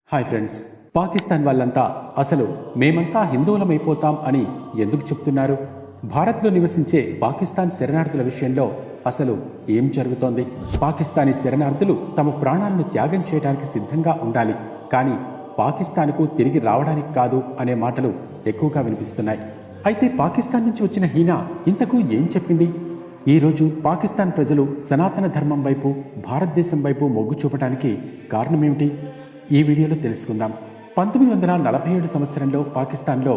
Hi friends, Pakistan వాళ్ళంతా అసలు మేమంతా హిందువులమైపోతాం అని ఎందుకు చెప్తున్నారు? భారత్లో నివసించే పాకిస్తాన్ శరణార్థుల విషయంలో అసలు ఏం జరుగుతోంది? పాకిస్తానీ శరణార్థులు తమ ప్రాణాలను త్యాగం చేయడానికి సిద్ధంగా ఉండాలి, కానీ పాకిస్తాన్కు తిరిగి రావడానికి కాదు అనే మాటలు ఎక్కువగా వినిపిస్తున్నాయి. అయితే పాకిస్తాన్ నుంచి వచ్చిన హీనా ఇంతకు ఏం చెప్పింది? ఈరోజు పాకిస్తాన్ ప్రజలు సనాతన ధర్మం వైపు, భారతదేశం వైపు మొగ్గు చూపడానికి కారణమేమిటి? ఈ వీడియోలో తెలుసుకుందాం. 1947 సంవత్సరంలో పాకిస్తాన్లో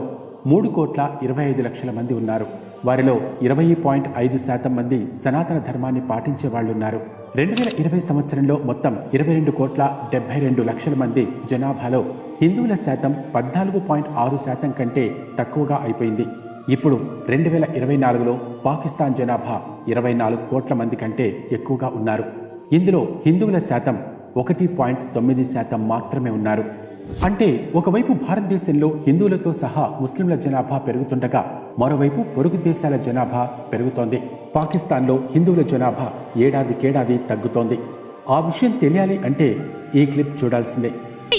3,25,00,000 మంది ఉన్నారు. వారిలో 20.5% మంది సనాతన ధర్మాన్ని పాటించే వాళ్ళున్నారు. 2020 సంవత్సరంలో మొత్తం 22,72,00,000 మంది జనాభాలో హిందువుల శాతం 14.6% కంటే తక్కువగా అయిపోయింది. ఇప్పుడు 2024లో పాకిస్తాన్ జనాభా 24 కోట్ల మంది కంటే ఎక్కువగా ఉన్నారు. ఇందులో హిందువుల శాతం 1.9% మాత్రమే ఉన్నారు. అంటే ఒకవైపు భారతదేశంలో హిందువులతో సహా ముస్లింల జనాభా పెరుగుతుండగా మరోవైపు పొరుగు దేశాల జనాభా పెరుగుతోంది. పాకిస్తాన్లో హిందువుల జనాభా ఏడాదికేడాది తగ్గుతోంది. ఆ విషయం తెలియాలి అంటే ఈ క్లిప్ చూడాల్సిందే.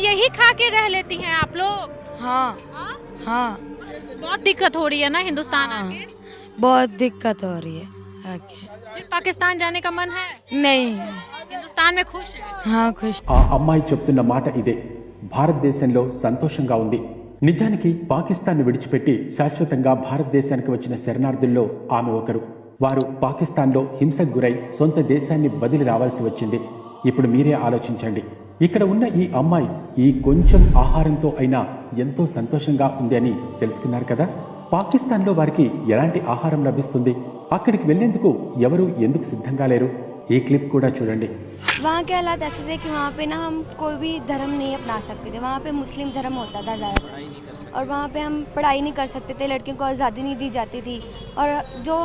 यही खा के रह लेती हैं आप लोग? हाँ हाँ बहुत दिक्कत हो रही है ना हिंदुस्तान आके? बहुत दिक्कत हो रही है आके। फिर पाकिस्तान जाने का मन है? नहीं। हिंदुस्तान में खुश है? हाँ खुश। ఆ అమ్మాయి చెప్తున్న మాట ఇదే. భారతదేశంలో సంతోషంగా ఉంది. నిజానికి పాకిస్తాన్ను విడిచిపెట్టి శాశ్వతంగా భారతదేశానికి వచ్చిన శరణార్థుల్లో ఆమె ఒకరు. వారు పాకిస్తాన్లో హింసకు గురై సొంత దేశాన్ని వదిలి రావాల్సి వచ్చింది. ఇప్పుడు మీరే ఆలోచించండి. ఇక్కడ ఉన్న ఈ అమ్మాయి ఈ కొంచెం ఆహారంతో అయినా ఎంతో సంతోషంగా ఉంది అని తెలుసుకున్నారు కదా. పాకిస్తాన్లో వారికి ఎలాంటి ఆహారం లభిస్తుంది? అక్కడికి వెళ్లేందుకు ఎవరు ఎందుకు సిద్ధంగా లేరు? ఈ క్లిప్ కూడా చూడండి. वहाँ के हालात ऐसे थे कि वहाँ पे ना हम कोई भी धर्म नहीं अपना सकते थे. वहाँ पे मुस्लिम धर्म होता था ज़्यादा, और वहाँ पे हम पढ़ाई नहीं कर सकते थे. लड़कियों को आज़ादी नहीं दी जाती थी, और जो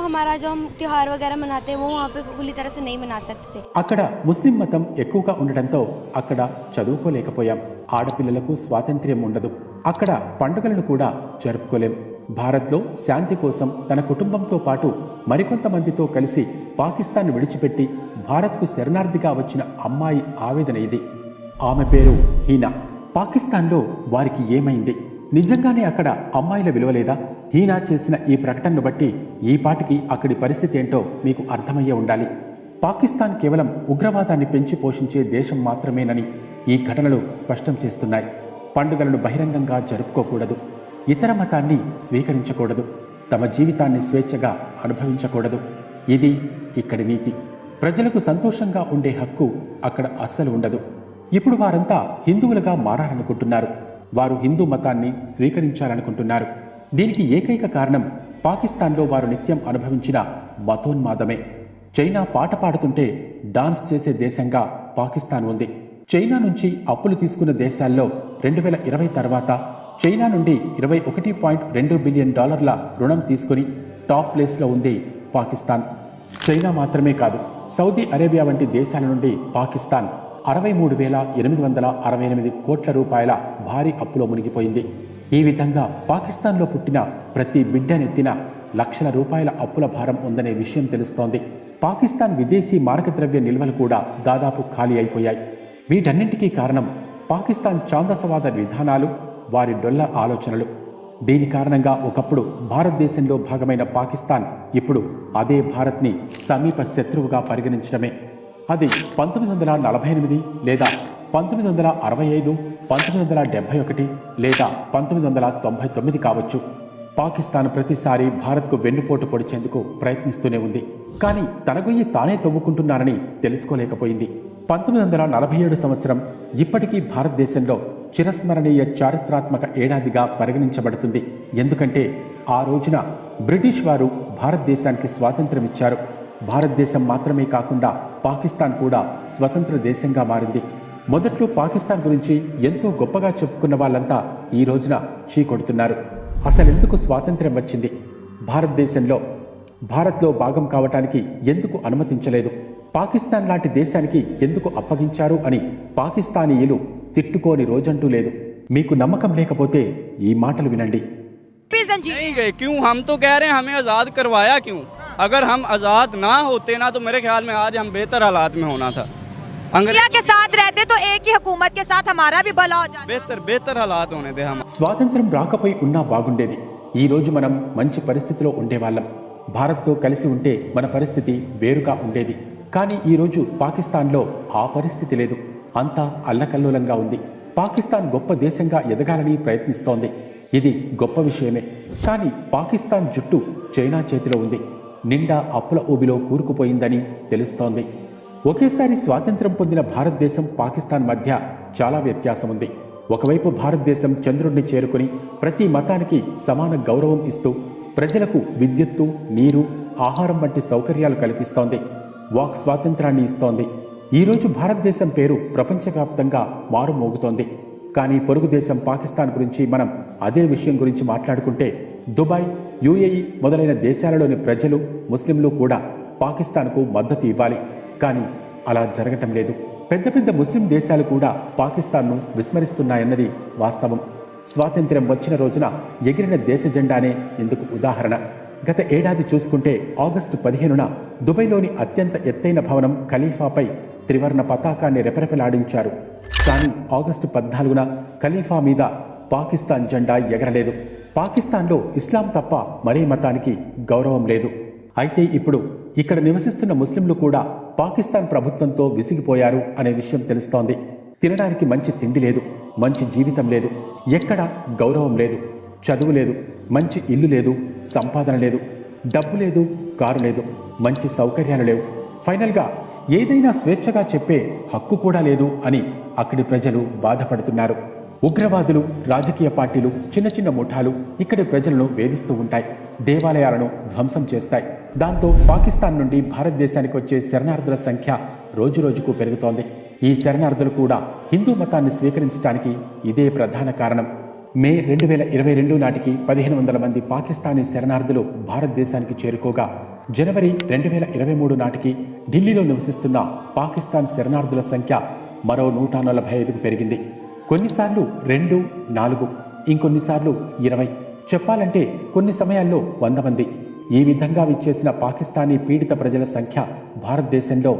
हम त्यौहार वगैरह मनाते हैं वो वहाँ पे खुली तरह से नहीं मना सकते थे. అక్కడ ముస్లిం మతం ఎక్కువగా ఉండడంతో అక్కడ చదువుకోలేకపోయాం. ఆడపిల్లలకు స్వాతంత్ర్యం ఉండదు. అక్కడ పండుగలను కూడా జరుపుకోలేం. భారత్లో శాంతి కోసం తన కుటుంబంతో పాటు మరికొంతమందితో కలిసి పాకిస్తాన్ విడిచిపెట్టి భారత్కు శరణార్థిగా వచ్చిన అమ్మాయి ఆవేదన ఇది. ఆమె పేరు హీనా. పాకిస్తాన్లో వారికి ఏమైంది? నిజంగానే అక్కడ అమ్మాయిల విలువలేదా? హీనా చేసిన ఈ ప్రకటనను బట్టి ఈ పాటికి అక్కడి పరిస్థితి ఏంటో మీకు అర్థమయ్యే ఉండాలి. పాకిస్తాన్ కేవలం ఉగ్రవాదాన్ని పెంచి పోషించే దేశం మాత్రమేనని ఈ ఘటనలు స్పష్టం చేస్తున్నాయి. పండుగలను బహిరంగంగా జరుపుకోకూడదు, ఇతర మతాన్ని స్వీకరించకూడదు, తమ జీవితాన్ని స్వేచ్ఛగా అనుభవించకూడదు. ఇది ఇక్కడి నీతి. ప్రజలకు సంతోషంగా ఉండే హక్కు అక్కడ అస్సలు ఉండదు. ఇప్పుడు వారంతా హిందువులుగా మారాలనుకుంటున్నారు. వారు హిందూ మతాన్ని స్వీకరించాలనుకుంటున్నారు. దీనికి ఏకైక కారణం పాకిస్తాన్లో వారు నిత్యం అనుభవించిన మతోన్మాదమే. చైనా పాట పాడుతుంటే డాన్స్ చేసే దేశంగా పాకిస్తాన్ ఉంది. చైనా నుంచి అప్పులు తీసుకున్న దేశాల్లో 2020 తర్వాత చైనా నుండి $21.2 బిలియన్ రుణం తీసుకుని టాప్ ప్లేస్లో ఉంది పాకిస్తాన్. చైనా మాత్రమే కాదు, సౌదీ అరేబియా వంటి దేశాల నుండి పాకిస్తాన్ 63,868 కోట్ల రూపాయల భారీ అప్పులో మునిగిపోయింది. ఈ విధంగా పాకిస్తాన్లో పుట్టిన ప్రతి బిడ్డనెత్తిన లక్షల రూపాయల అప్పుల భారం ఉందనే విషయం తెలుస్తోంది. పాకిస్తాన్ విదేశీ మారకద్రవ్య నిల్వలు కూడా దాదాపు ఖాళీ అయిపోయాయి. వీటన్నింటికీ కారణం పాకిస్తాన్ ఛాందసవాద విధానాలు, వారి డొల్ల ఆలోచనలు. దీని కారణంగా ఒకప్పుడు భారతదేశంలో భాగమైన పాకిస్తాన్ ఇప్పుడు అదే భారత్ని సమీప శత్రువుగా పరిగణించడమే. అది 1948 లేదా 1965, 1971 లేదా 1999 కావచ్చు. పాకిస్తాన్ ప్రతిసారి భారత్కు వెన్నుపోటు పొడిచేందుకు ప్రయత్నిస్తూనే ఉంది. కానీ తన గొయ్యి తానే తవ్వుకుంటున్నారని తెలుసుకోలేకపోయింది. 1947 సంవత్సరం ఇప్పటికీ భారతదేశంలో చిరస్మరణీయ చారిత్రాత్మక ఏడాదిగా పరిగణించబడుతుంది. ఎందుకంటే ఆ రోజున బ్రిటిష్ వారు భారతదేశానికి స్వాతంత్ర్యం ఇచ్చారు. భారతదేశం మాత్రమే కాకుండా పాకిస్తాన్ కూడా స్వతంత్ర దేశంగా మారింది. మొదట్లో పాకిస్తాన్ గురించి ఎంతో గొప్పగా చెప్పుకున్న వాళ్ళంతా ఈ రోజున చీకొడుతున్నారు. అసలెందుకు స్వాతంత్ర్యం వచ్చింది? భారత్లో భాగం కావటానికి ఎందుకు అనుమతించలేదు? పాకిస్తాన్ లాంటి దేశానికి ఎందుకు అప్పగించారు అని పాకిస్తానీయులు తిట్టుకోని రోజంటూ లేదు. మీకు నమ్మకం లేకపోతే ఈ మాటలు వినండి. नहीं गए क्यों? हम तो कह रहे हैं हमें आज़ाद करवाया क्यों? अगर हम आज़ाद ना होते ना तो मेरे ख्याल में आज हम बेहतर हालात में होना था. इंडिया के साथ रहते तो एक ही हुकूमत के साथ हमारा भी भला हो जाता। बेहतर बेहतर हालात होने दे हम। స్వాతంత్రం రాకపోయి ఉన్నా బాగుండేది. ఈ రోజు మనం మంచి పరిస్థితిలో ఉండేవాళ్ళం. భారత్తో కలిసి ఉంటే మన పరిస్థితి వేరుగా ఉండేది. కానీ ఈరోజు పాకిస్తాన్లో ఆ పరిస్థితి లేదు. అంతా అల్లకల్లోలంగా ఉంది. పాకిస్తాన్ గొప్ప దేశంగా ఎదగాలని ప్రయత్నిస్తోంది. ఇది గొప్ప విషయమే. కానీ పాకిస్తాన్ జుట్టు చైనా చేతిలో ఉంది. నిండా అప్పుల ఊబిలో కూరుకుపోయిందని తెలుస్తోంది. ఒకేసారి స్వాతంత్రం పొందిన భారతదేశం పాకిస్తాన్ మధ్య చాలా వ్యత్యాసం ఉంది. ఒకవైపు భారతదేశం చంద్రుడిని చేరుకుని ప్రతి మతానికి సమాన గౌరవం ఇస్తూ ప్రజలకు విద్యుత్తు, నీరు, ఆహారం వంటి సౌకర్యాలు కల్పిస్తోంది. వాక్ స్వాతంత్రాన్ని ఇస్తోంది. ఈరోజు భారతదేశం పేరు ప్రపంచవ్యాప్తంగా మారుమోగుతోంది. కానీ పొరుగు దేశం పాకిస్తాన్ గురించి మనం అదే విషయం గురించి మాట్లాడుకుంటే దుబాయ్, యుఏఈ మొదలైన దేశాలలోని ప్రజలు, ముస్లింలు కూడా పాకిస్తాన్కు మద్దతు ఇవ్వాలి. కానీ అలా జరగటం లేదు. పెద్ద పెద్ద ముస్లిం దేశాలు కూడా పాకిస్తాన్ను విస్మరిస్తున్నాయన్నది వాస్తవం. స్వాతంత్ర్యం వచ్చిన రోజున ఎగిరిన దేశ జెండానే ఇందుకు ఉదాహరణ. గత ఏడాది చూసుకుంటే ఆగస్టు 15న దుబాయ్లోని అత్యంత ఎత్తైన భవనం ఖలీఫాపై త్రివర్ణ పతాకాన్ని రెపరెపలాడించారు. కానీ ఆగస్టు 14న ఖలీఫా మీద పాకిస్తాన్ జెండా ఎగరలేదు. పాకిస్తాన్లో ఇస్లాం తప్ప మరే మతానికి గౌరవం లేదు. అయితే ఇప్పుడు ఇక్కడ నివసిస్తున్న ముస్లింలు కూడా పాకిస్తాన్ ప్రభుత్వంతో విసిగిపోయారు అనే విషయం తెలుస్తోంది. తినడానికి మంచి తిండి లేదు, మంచి జీవితం లేదు, ఎక్కడ గౌరవం లేదు, చదువు లేదు, మంచి ఇల్లు లేదు, సంపాదన లేదు, డబ్బు లేదు, కారు లేదు, మంచి సౌకర్యాలు లేవు. ఫైనల్గా ఏదైనా స్వేచ్ఛగా చెప్పే హక్కు కూడా లేదు అని అక్కడి ప్రజలు బాధపడుతున్నారు. ఉగ్రవాదులు, రాజకీయ పార్టీలు, చిన్న చిన్న ముఠాలు ఇక్కడి ప్రజలను వేధిస్తూ ఉంటాయి. దేవాలయాలను ధ్వంసం చేస్తాయి. దాంతో పాకిస్తాన్ నుండి భారతదేశానికి వచ్చే శరణార్థుల సంఖ్య రోజురోజుకు పెరుగుతోంది. ఈ శరణార్థులు కూడా హిందూ మతాన్ని స్వీకరించడానికి ఇదే ప్రధాన కారణం. మే 2022 నాటికి 1500 మంది పాకిస్తానీ శరణార్థులు భారతదేశానికి చేరుకోగా జనవరి 2023 నాటికి ఢిల్లీలో నివసిస్తున్న పాకిస్తాన్ శరణార్థుల సంఖ్య మరో 145కు పెరిగింది. కొన్నిసార్లు 2, 4, ఇంకొన్నిసార్లు 20, చెప్పాలంటే కొన్ని సమయాల్లో 100 మంది. ఈ విధంగా విచ్చేసిన పాకిస్తానీ పీడిత ప్రజల సంఖ్య భారతదేశంలో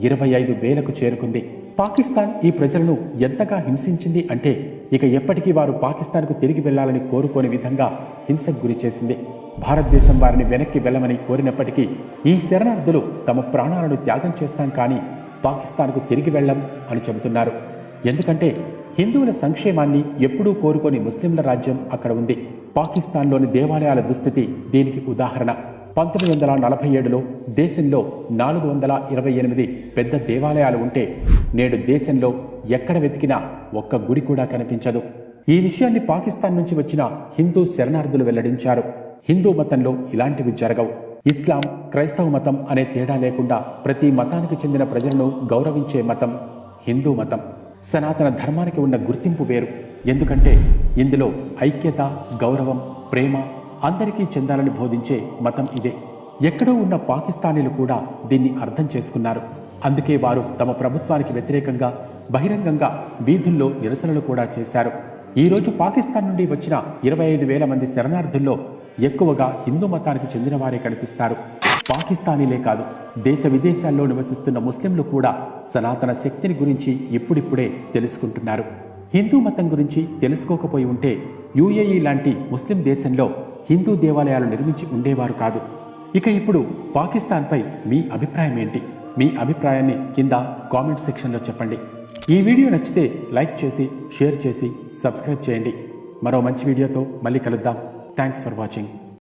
25,000కు చేరుకుంది. పాకిస్తాన్ ఈ ప్రజలను ఎంతగా హింసించింది అంటే ఇక ఎప్పటికీ వారు పాకిస్తాన్కు తిరిగి వెళ్లాలని కోరుకోని విధంగా హింసకు గురి చేసింది. భారతదేశం వారిని వెనక్కి వెళ్లమని కోరినప్పటికీ ఈ శరణార్థులు తమ ప్రాణాలను త్యాగం చేస్తాం కానీ పాకిస్తాన్కు తిరిగి వెళ్ళం అని చెబుతున్నారు. ఎందుకంటే హిందువుల సంక్షేమాన్ని ఎప్పుడూ కోరుకోని ముస్లింల రాజ్యం అక్కడ ఉంది. పాకిస్తాన్లోని దేవాలయాల దుస్థితి దీనికి ఉదాహరణ. 1947లో దేశంలో 428 పెద్ద దేవాలయాలు ఉంటే నేడు దేశంలో ఎక్కడ వెతికినా ఒక్క గుడి కూడా కనిపించదు. ఈ విషయాన్ని పాకిస్తాన్ నుంచి వచ్చిన హిందూ శరణార్థులు వెల్లడించారు. హిందూ మతంలో ఇలాంటివి జరగవు. ఇస్లాం, క్రైస్తవ మతం అనే తేడా లేకుండా ప్రతి మతానికి చెందిన ప్రజలను గౌరవించే మతం హిందూ మతం. సనాతన ధర్మానికి ఉన్న గుర్తింపు వేరు. ఎందుకంటే ఇందులో ఐక్యత, గౌరవం, ప్రేమ అందరికీ చెందాలని బోధించే మతం ఇదే. ఎక్కడో ఉన్న పాకిస్తానీలు కూడా దీన్ని అర్థం చేసుకున్నారు. అందుకే వారు తమ ప్రభుత్వానికి వ్యతిరేకంగా బహిరంగంగా వీధుల్లో నిరసనలు కూడా చేశారు. ఈరోజు పాకిస్తాన్ నుండి వచ్చిన 25,000 మంది శరణార్థుల్లో ఎక్కువగా హిందూ మతానికి చెందిన వారే కనిపిస్తారు. పాకిస్తానీలే కాదు, దేశ విదేశాల్లో నివసిస్తున్న ముస్లింలు కూడా సనాతన శక్తిని గురించి ఇప్పుడిప్పుడే తెలుసుకుంటున్నారు. హిందూ మతం గురించి తెలుసుకోకపోయి ఉంటే యుఏఈ లాంటి ముస్లిం దేశంలో హిందూ దేవాలయాలు నిర్మించి ఉండేవారు కాదు. ఇక ఇప్పుడు పాకిస్తాన్పై మీ అభిప్రాయం ఏంటి? మీ అభిప్రాయాన్ని కింద కామెంట్ సెక్షన్లో చెప్పండి. ఈ వీడియో నచ్చితే లైక్ చేసి, షేర్ చేసి, సబ్స్క్రైబ్ చేయండి. మరో మంచి వీడియోతో మళ్ళీ కలుద్దాం. Thanks for watching.